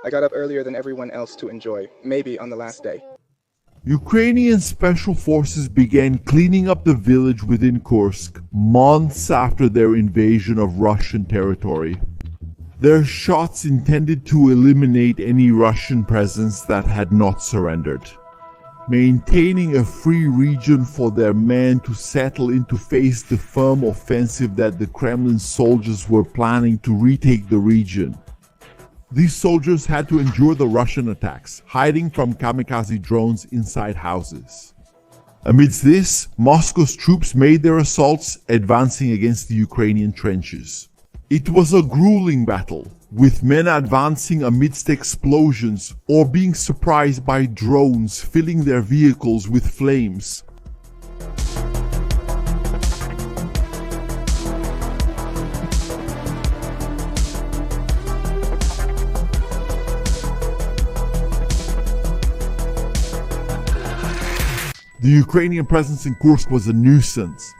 I got up earlier than everyone else to enjoy, maybe on the last day. Ukrainian special forces began cleaning up the village within Kursk months after their invasion of Russian territory. Their shots intended to eliminate any Russian presence that had not surrendered, maintaining a free region for their men to settle in to face the firm offensive that the Kremlin soldiers were planning to retake the region. These soldiers had to endure the Russian attacks, hiding from kamikaze drones inside houses. Amidst this, Moscow's troops made their assaults, advancing against the Ukrainian trenches. It was a grueling battle, with men advancing amidst explosions or being surprised by drones filling their vehicles with flames. The Ukrainian presence in Kursk was a nuisance.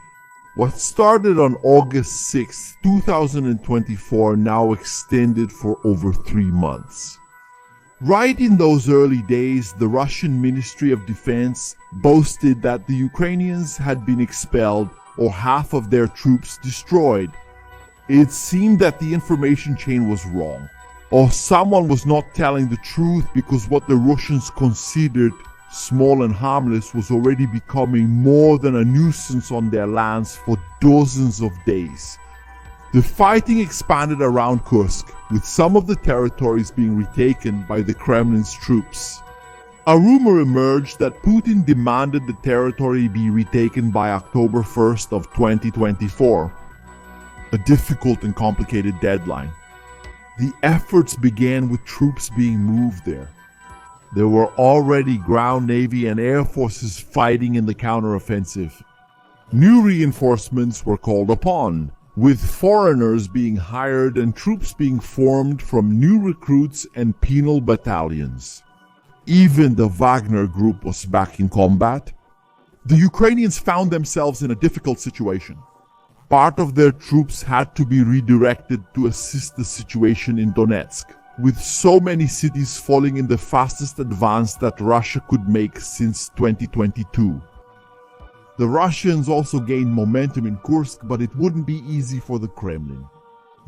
What started on August 6, 2024 now extended for over 3 months. Right in those early days, the Russian Ministry of Defense boasted that the Ukrainians had been expelled or half of their troops destroyed. It seemed that the information chain was wrong, or someone was not telling the truth because what the Russians considered small and harmless was already becoming more than a nuisance on their lands for dozens of days. The fighting expanded around Kursk, with some of the territories being retaken by the Kremlin's troops. A rumor emerged that Putin demanded the territory be retaken by October 1st of 2024. A difficult and complicated deadline. The efforts began with troops being moved there. There were already ground, navy, and air forces fighting in the counteroffensive. New reinforcements were called upon, with foreigners being hired and troops being formed from new recruits and penal battalions. Even the Wagner group was back in combat. The Ukrainians found themselves in a difficult situation. Part of their troops had to be redirected to assist the situation in Donetsk, with so many cities falling in the fastest advance that Russia could make since 2022. The Russians also gained momentum in Kursk, but it wouldn't be easy for the Kremlin.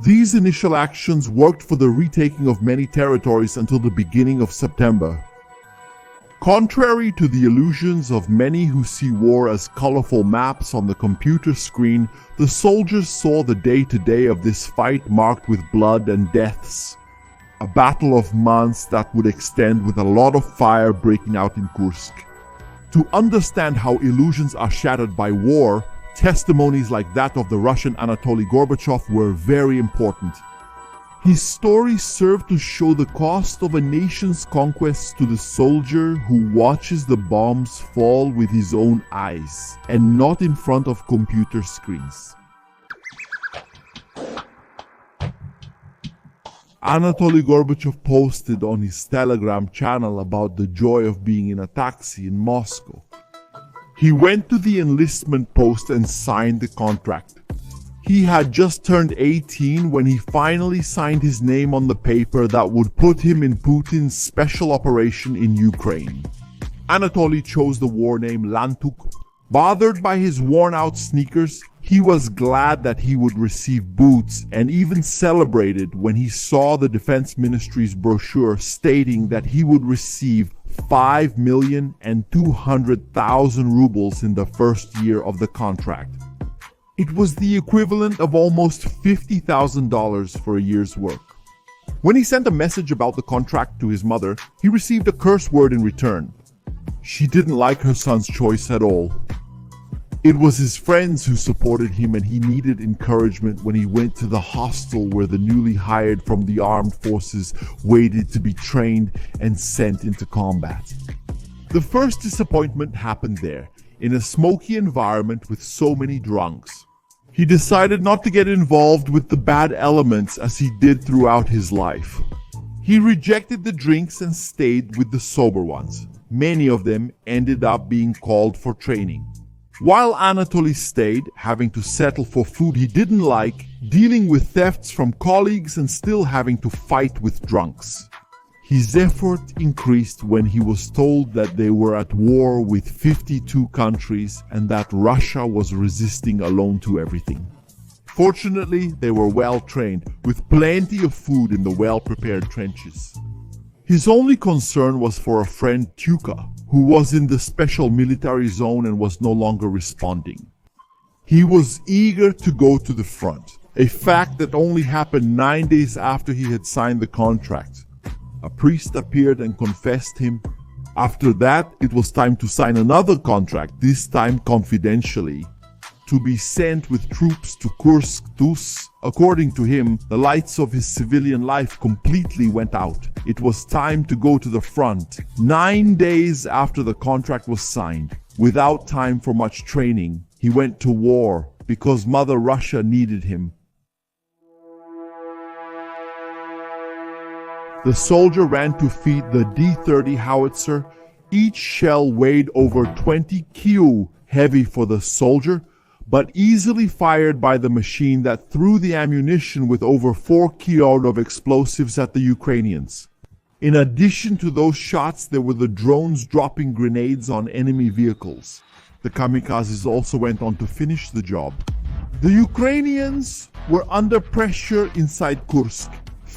These initial actions worked for the retaking of many territories until the beginning of September. Contrary to the illusions of many who see war as colorful maps on the computer screen, the soldiers saw the day-to-day of this fight marked with blood and deaths. A battle of months that would extend, with a lot of fire breaking out in Kursk. To understand how illusions are shattered by war, testimonies like that of the Russian Anatoly Gorbachev were very important. His story served to show the cost of a nation's conquest to the soldier who watches the bombs fall with his own eyes and not in front of computer screens. Anatoly Gorbachev posted on his Telegram channel about the joy of being in a taxi in Moscow. He went to the enlistment post and signed the contract. He had just turned 18 when he finally signed his name on the paper that would put him in Putin's special operation in Ukraine. Anatoly chose the war name Lantuk. Bothered by his worn-out sneakers, he was glad that he would receive boots and even celebrated when he saw the Defense Ministry's brochure stating that he would receive 5,200,000 rubles in the first year of the contract. It was the equivalent of almost $50,000 for a year's work. When he sent a message about the contract to his mother, he received a curse word in return. She didn't like her son's choice at all. It was his friends who supported him, and he needed encouragement when he went to the hostel where the newly hired from the armed forces waited to be trained and sent into combat. The first disappointment happened there, in a smoky environment with so many drunks. He decided not to get involved with the bad elements as he did throughout his life. He rejected the drinks and stayed with the sober ones. Many of them ended up being called for training. While Anatoly stayed, having to settle for food he didn't like, dealing with thefts from colleagues, and still having to fight with drunks. His effort increased when he was told that they were at war with 52 countries and that Russia was resisting alone to everything. Fortunately, they were well trained, with plenty of food in the well-prepared trenches. His only concern was for a friend Tuka, who was in the special military zone and was no longer responding. He was eager to go to the front, a fact that only happened 9 days after he had signed the contract. A priest appeared and confessed him. After that, it was time to sign another contract, this time confidentially, to be sent with troops to Kursk. According to him, the lights of his civilian life completely went out. It was time to go to the front. 9 days after the contract was signed, without time for much training, he went to war because Mother Russia needed him. The soldier ran to feed the D-30 howitzer. Each shell weighed over 20 kg, heavy for the soldier, but easily fired by the machine that threw the ammunition with over 4 kg of explosives at the Ukrainians. In addition to those shots, there were the drones dropping grenades on enemy vehicles. The kamikazes also went on to finish the job. The Ukrainians were under pressure inside Kursk,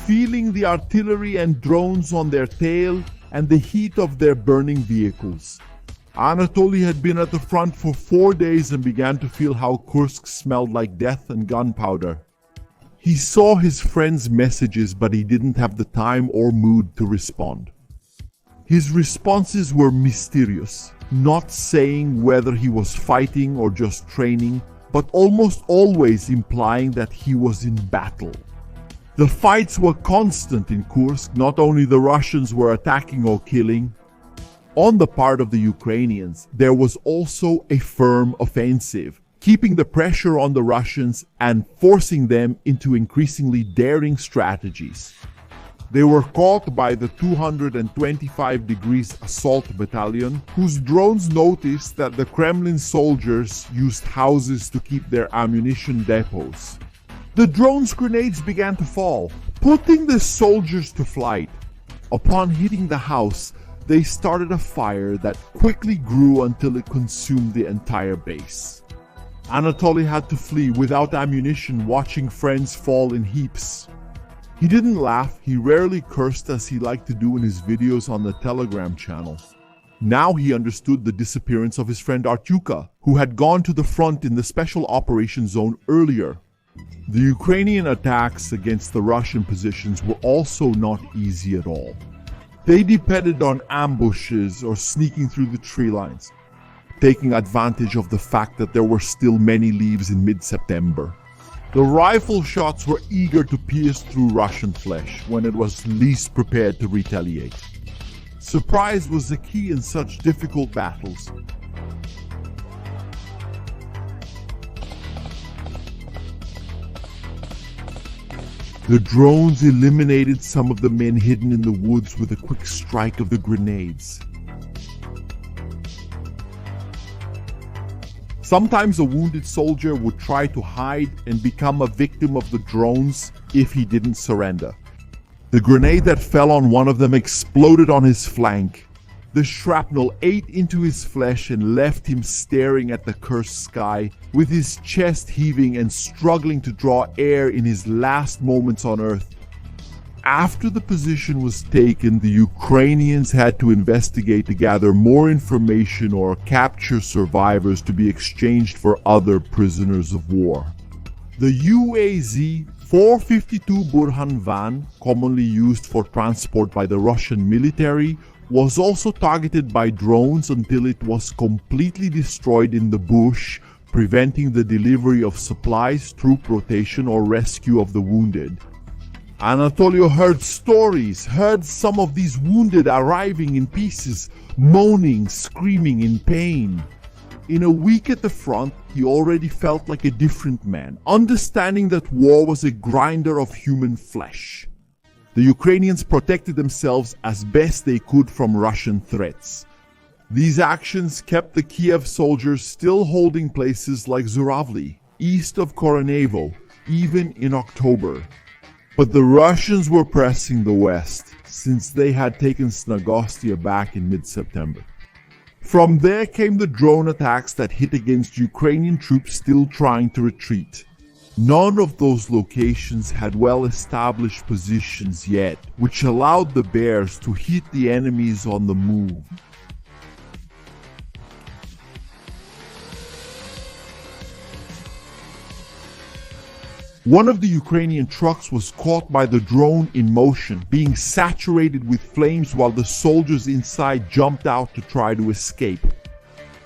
feeling the artillery and drones on their tail and the heat of their burning vehicles. Anatoly had been at the front for 4 days and began to feel how Kursk smelled like death and gunpowder. He saw his friend's messages, but he didn't have the time or mood to respond. His responses were mysterious, not saying whether he was fighting or just training, but almost always implying that he was in battle. The fights were constant in Kursk. Not only the Russians were attacking or killing. On the part of the Ukrainians, there was also a firm offensive, keeping the pressure on the Russians and forcing them into increasingly daring strategies. They were caught by the 225 Degrees Assault Battalion, whose drones noticed that the Kremlin soldiers used houses to keep their ammunition depots. The drone's grenades began to fall, putting the soldiers to flight. Upon hitting the house, they started a fire that quickly grew until it consumed the entire base. Anatoly had to flee without ammunition, watching friends fall in heaps. He didn't laugh, he rarely cursed as he liked to do in his videos on the Telegram channel. Now he understood the disappearance of his friend Artyuka, who had gone to the front in the Special Operations Zone earlier. The Ukrainian attacks against the Russian positions were also not easy at all. They depended on ambushes or sneaking through the tree lines, taking advantage of the fact that there were still many leaves in mid-September. The rifle shots were eager to pierce through Russian flesh when it was least prepared to retaliate. Surprise was the key in such difficult battles. The drones eliminated some of the men hidden in the woods with a quick strike of the grenades. Sometimes a wounded soldier would try to hide and become a victim of the drones if he didn't surrender. The grenade that fell on one of them exploded on his flank. The shrapnel ate into his flesh and left him staring at the cursed sky, with his chest heaving and struggling to draw air in his last moments on Earth. After the position was taken, the Ukrainians had to investigate to gather more information or capture survivors to be exchanged for other prisoners of war. The UAZ 452 Burhan van, commonly used for transport by the Russian military, was also targeted by drones until it was completely destroyed in the bush, preventing the delivery of supplies, troop rotation, or rescue of the wounded. Anatoly heard some of these wounded arriving in pieces, moaning, screaming in pain. In a week at the front, he already felt like a different man, understanding that war was a grinder of human flesh. The Ukrainians protected themselves as best they could from Russian threats. These actions kept the Kiev soldiers still holding places like Zuravli, east of Koronevo, even in October. But the Russians were pressing the West, since they had taken Snagostia back in mid-September. From there came the drone attacks that hit against Ukrainian troops still trying to retreat. None of those locations had well-established positions yet, which allowed the Bears to hit the enemies on the move. One of the Ukrainian trucks was caught by the drone in motion, being saturated with flames while the soldiers inside jumped out to try to escape.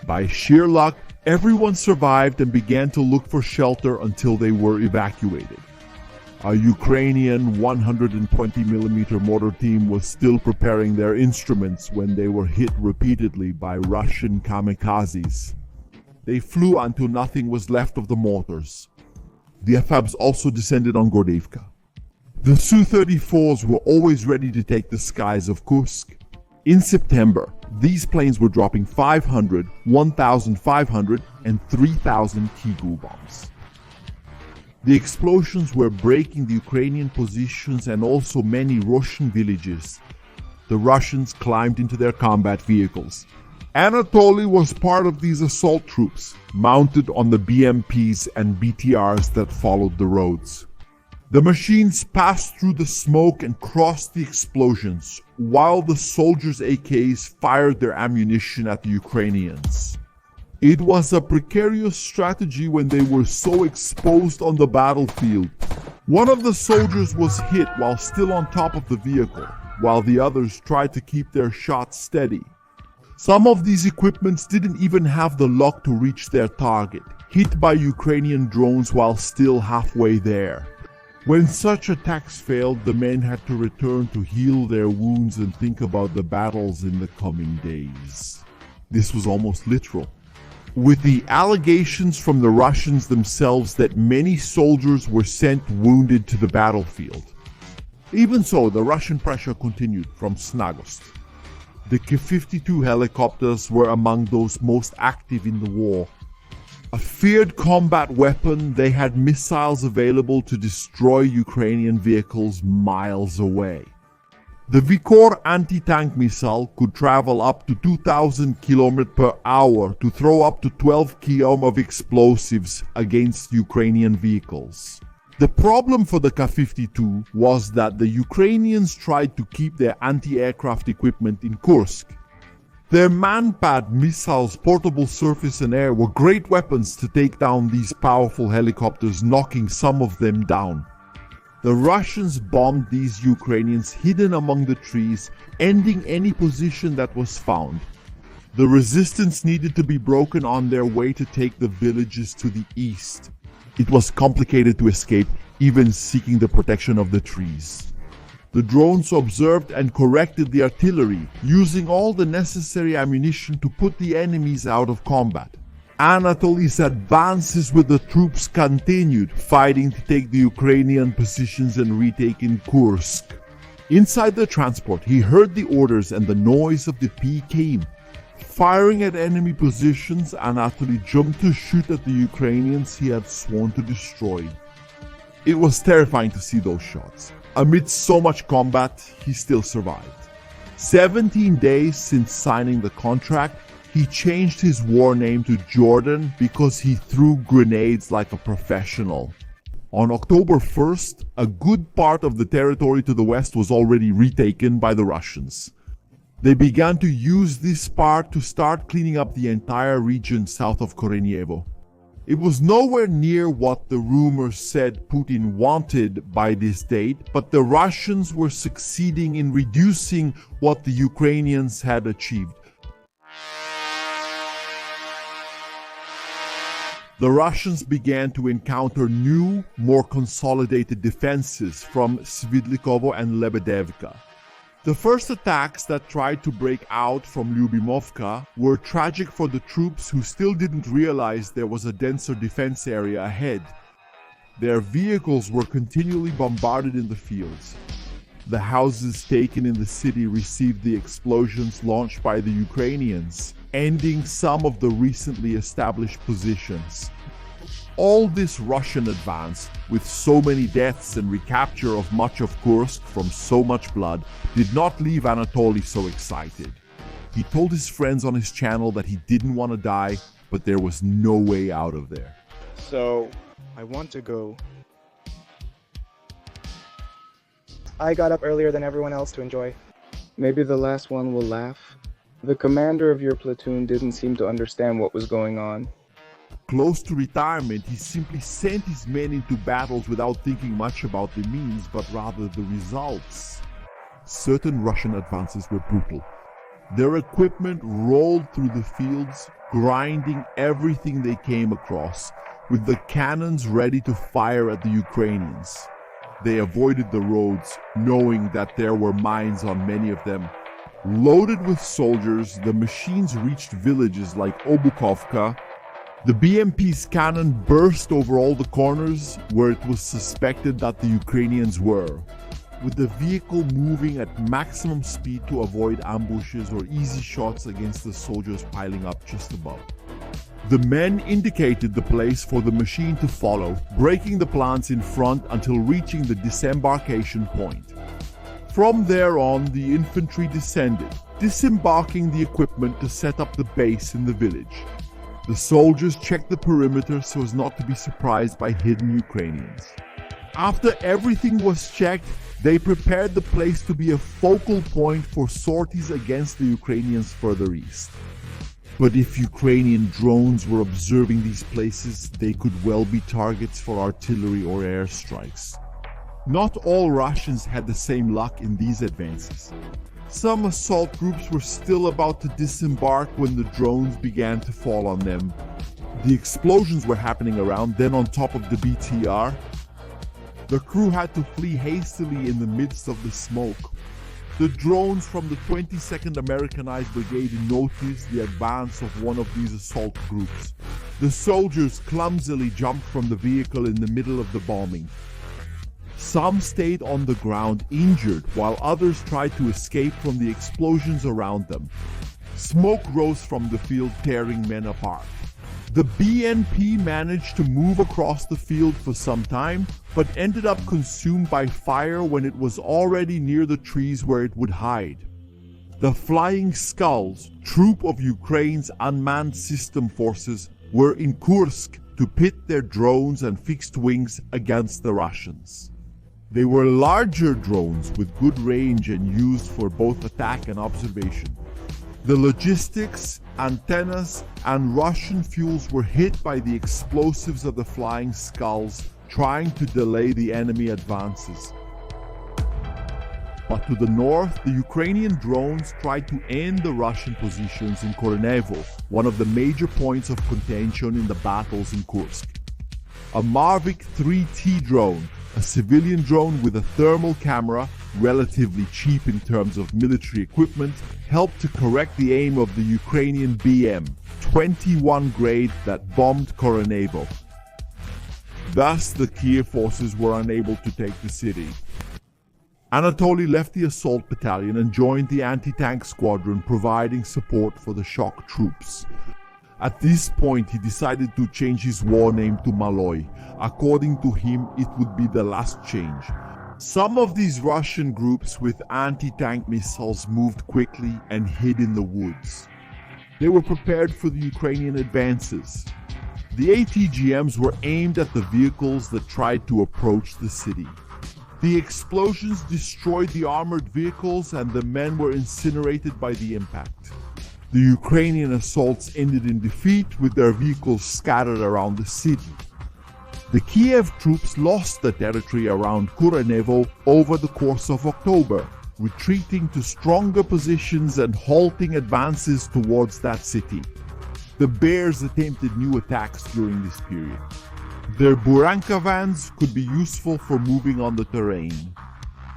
By sheer luck, everyone survived and began to look for shelter until they were evacuated. A Ukrainian 120mm mortar team was still preparing their instruments when they were hit repeatedly by Russian kamikazes. They flew until nothing was left of the mortars. The FABs also descended on Gorbachev. The Su-34s were always ready to take the skies of Kursk. In September, these planes were dropping 500, 1,500, and 3,000 Kigul bombs. The explosions were breaking the Ukrainian positions and also many Russian villages. The Russians climbed into their combat vehicles. Anatoly was part of these assault troops, mounted on the BMPs and BTRs that followed the roads. The machines passed through the smoke and crossed the explosions, while the soldiers' AKs fired their ammunition at the Ukrainians. It was a precarious strategy when they were so exposed on the battlefield. One of the soldiers was hit while still on top of the vehicle, while the others tried to keep their shots steady. Some of these equipments didn't even have the luck to reach their target, hit by Ukrainian drones while still halfway there. When such attacks failed, the men had to return to heal their wounds and think about the battles in the coming days. This was almost literal. With the allegations from the Russians themselves that many soldiers were sent wounded to the battlefield. Even so, the Russian pressure continued from Snagost. The K-52 helicopters were among those most active in the war. A feared combat weapon, they had missiles available to destroy Ukrainian vehicles miles away. The Vikor anti-tank missile could travel up to 2,000 km per hour to throw up to 12 km of explosives against Ukrainian vehicles. The problem for the K-52 was that the Ukrainians tried to keep their anti-aircraft equipment in Kursk. Their Manpad missiles, portable surface and air, were great weapons to take down these powerful helicopters, knocking some of them down. The Russians bombed these Ukrainians hidden among the trees, ending any position that was found. The resistance needed to be broken on their way to take the villages to the east. It was complicated to escape, even seeking the protection of the trees. The drones observed and corrected the artillery, using all the necessary ammunition to put the enemies out of combat. Anatoly's advances with the troops continued, fighting to take the Ukrainian positions and retake in Kursk. Inside the transport, he heard the orders and the noise of the P came. Firing at enemy positions, Anatoly jumped to shoot at the Ukrainians he had sworn to destroy. It was terrifying to see those shots. Amidst so much combat, he still survived. 17 days since signing the contract, he changed his war name to Jordan because he threw grenades like a professional. On October 1st, a good part of the territory to the west was already retaken by the Russians. They began to use this part to start cleaning up the entire region south of Korenievo. It was nowhere near what the rumors said Putin wanted by this date, but the Russians were succeeding in reducing what the Ukrainians had achieved. The Russians began to encounter new, more consolidated defenses from Svidlikovo and Lebedevka. The first attacks that tried to break out from Lyubimovka were tragic for the troops who still didn't realize there was a denser defense area ahead. Their vehicles were continually bombarded in the fields. The houses taken in the city received the explosions launched by the Ukrainians, ending some of the recently established positions. All this Russian advance, with so many deaths and recapture of much of Kursk from so much blood, did not leave Anatoly so excited. He told his friends on his channel that he didn't want to die, but there was no way out of there. So, I want to go. I got up earlier than everyone else to enjoy. Maybe the last one will laugh. The commander of your platoon didn't seem to understand what was going on. Close to retirement, he simply sent his men into battles without thinking much about the means, but rather the results. Certain Russian advances were brutal. Their equipment rolled through the fields, grinding everything they came across, with the cannons ready to fire at the Ukrainians. They avoided the roads, knowing that there were mines on many of them. Loaded with soldiers, the machines reached villages like Obukovka. The BMP's cannon burst over all the corners where it was suspected that the Ukrainians were, with the vehicle moving at maximum speed to avoid ambushes or easy shots against the soldiers piling up just above. The men indicated the place for the machine to follow, breaking the plants in front until reaching the disembarkation point. From there on, the infantry descended, disembarking the equipment to set up the base in the village. The soldiers checked the perimeter so as not to be surprised by hidden Ukrainians. After everything was checked, they prepared the place to be a focal point for sorties against the Ukrainians further east. But if Ukrainian drones were observing these places, they could well be targets for artillery or airstrikes. Not all Russians had the same luck in these advances. Some assault groups were still about to disembark when the drones began to fall on them. The explosions were happening around, then on top of the BTR. The crew had to flee hastily in the midst of the smoke. The drones from the 22nd Americanized Brigade noticed the advance of one of these assault groups. The soldiers clumsily jumped from the vehicle in the middle of the bombing. Some stayed on the ground injured, while others tried to escape from the explosions around them. Smoke rose from the field, tearing men apart. The BNP managed to move across the field for some time, but ended up consumed by fire when it was already near the trees where it would hide. The Flying Skulls, troop of Ukraine's unmanned system forces, were in Kursk to pit their drones and fixed wings against the Russians. They were larger drones with good range and used for both attack and observation. The logistics, antennas, and Russian fuels were hit by the explosives of the Flying Skulls, trying to delay the enemy advances. But to the north, the Ukrainian drones tried to end the Russian positions in Kornevo, one of the major points of contention in the battles in Kursk. A Mavic 3T drone, a civilian drone with a thermal camera, relatively cheap in terms of military equipment, helped to correct the aim of the Ukrainian BM-21 grade that bombed Kornevo. Thus, the Kiev forces were unable to take the city. Anatoly left the assault battalion and joined the anti-tank squadron, providing support for the shock troops. At this point, he decided to change his war name to Maloy. According to him, it would be the last change. Some of these Russian groups with anti-tank missiles moved quickly and hid in the woods. They were prepared for the Ukrainian advances. The ATGMs were aimed at the vehicles that tried to approach the city. The explosions destroyed the armored vehicles and the men were incinerated by the impact. The Ukrainian assaults ended in defeat, with their vehicles scattered around the city. The Kiev troops lost the territory around Kornevo over the course of October, retreating to stronger positions and halting advances towards that city. The Bears attempted new attacks during this period. Their Buranka vans could be useful for moving on the terrain.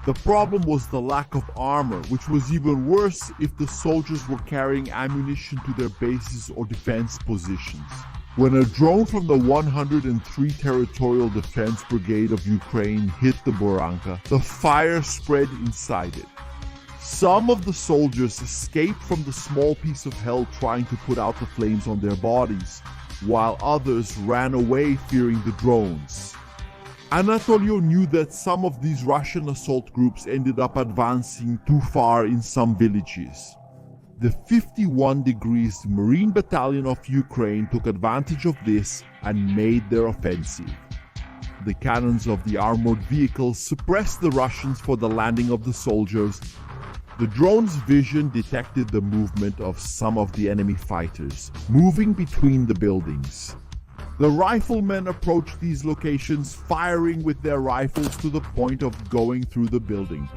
The problem was the lack of armor, which was even worse if the soldiers were carrying ammunition to their bases or defense positions. When a drone from the 103 Territorial Defense Brigade of Ukraine hit the Buranka, the fire spread inside it. Some of the soldiers escaped from the small piece of hell trying to put out the flames on their bodies. while others ran away fearing the drones. Anatoly knew that some of these Russian assault groups ended up advancing too far in some villages. The 51 Degrees Marine Battalion of Ukraine took advantage of this and made their offensive. The cannons of the armored vehicles suppressed the Russians for the landing of the soldiers. The drone's vision detected the movement of some of the enemy fighters, moving between the buildings. The riflemen approached these locations, firing with their rifles to the point of going through the building.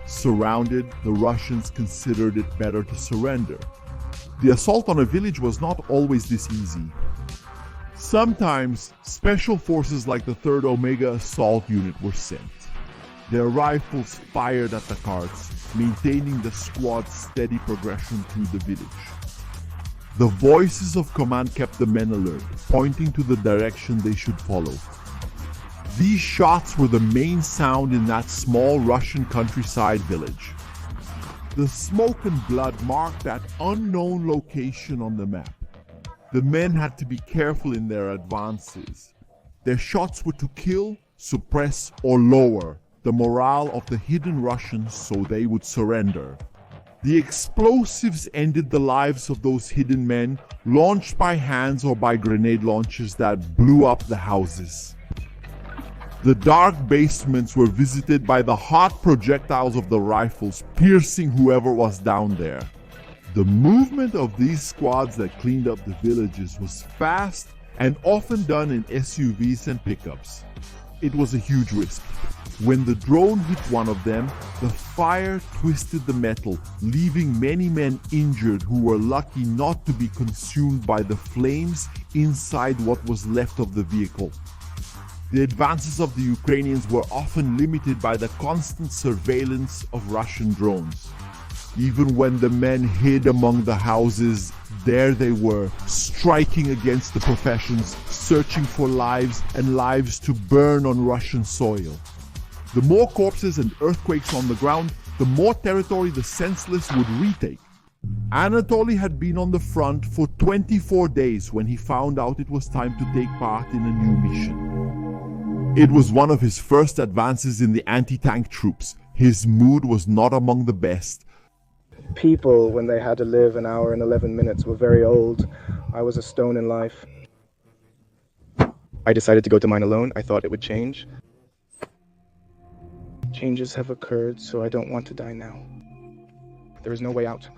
Surrounded, the Russians considered it better to surrender. The assault on a village was not always this easy. Sometimes, special forces like the 3rd Omega Assault Unit were sent. Their rifles fired at the carts, maintaining the squad's steady progression through the village. The voices of command kept the men alert, pointing to the direction they should follow. These shots were the main sound in that small Russian countryside village. The smoke and blood marked that unknown location on the map. The men had to be careful in their advances. Their shots were to kill, suppress, or lower the morale of the hidden Russians so they would surrender. The explosives ended the lives of those hidden men, launched by hands or by grenade launchers that blew up the houses. The dark basements were visited by the hot projectiles of the rifles, piercing whoever was down there. The movement of these squads that cleaned up the villages was fast and often done in SUVs and pickups. It was a huge risk. When the drone hit one of them, the fire twisted the metal, leaving many men injured who were lucky not to be consumed by the flames inside what was left of the vehicle. The advances of the Ukrainians were often limited by the constant surveillance of Russian drones. Even when the men hid among the houses, there they were, striking against the professions, searching for lives and lives to burn on Russian soil. The more corpses and earthquakes on the ground, the more territory the senseless would retake. Anatoly had been on the front for 24 days when he found out it was time to take part in a new mission. It was one of his first advances in the anti-tank troops. His mood was not among the best. People, when they had to live an hour and 11 minutes, were very old. I was a stone in life. I decided to go to mine alone. I thought it would change. Changes have occurred, so I don't want to die now. There is no way out.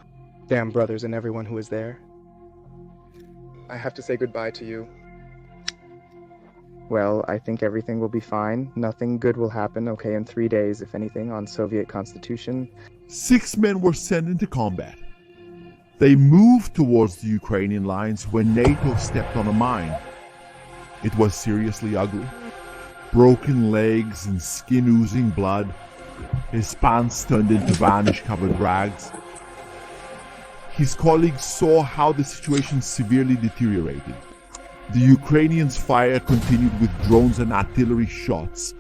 Damn brothers and everyone who is there. I have to say goodbye to you. Well, I think everything will be fine. Nothing good will happen, okay, in 3 days, if anything, on Soviet Constitution. 6 men were sent into combat. They moved towards the Ukrainian lines when NATO stepped on a mine. It was seriously ugly. Broken legs and skin oozing blood. His pants turned into varnish-covered rags. His colleagues saw how the situation severely deteriorated. The Ukrainians' fire continued with drones and artillery shots.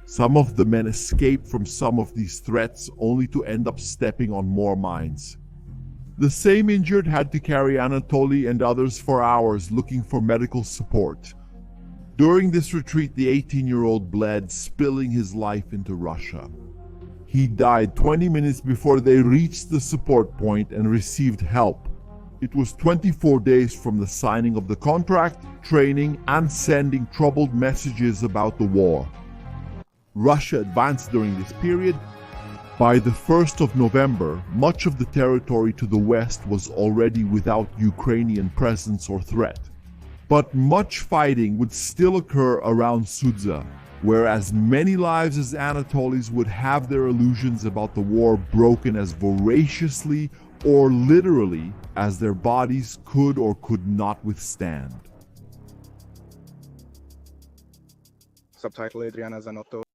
Some of the men escaped from some of these threats only to end up stepping on more mines. The same injured had to carry Anatoly and others for hours looking for medical support. During this retreat, the 18-year-old bled, spilling his life into Russia. He died 20 minutes before they reached the support point and received help. It was 24 days from the signing of the contract, training, and sending troubled messages about the war. Russia advanced during this period. By the 1st of November, much of the territory to the west was already without Ukrainian presence or threat. But much fighting would still occur around Sudza, where as many lives as Anatoly's would have their illusions about the war broken as voraciously or literally as their bodies could or could not withstand. Subtitle Adriana Zanotto.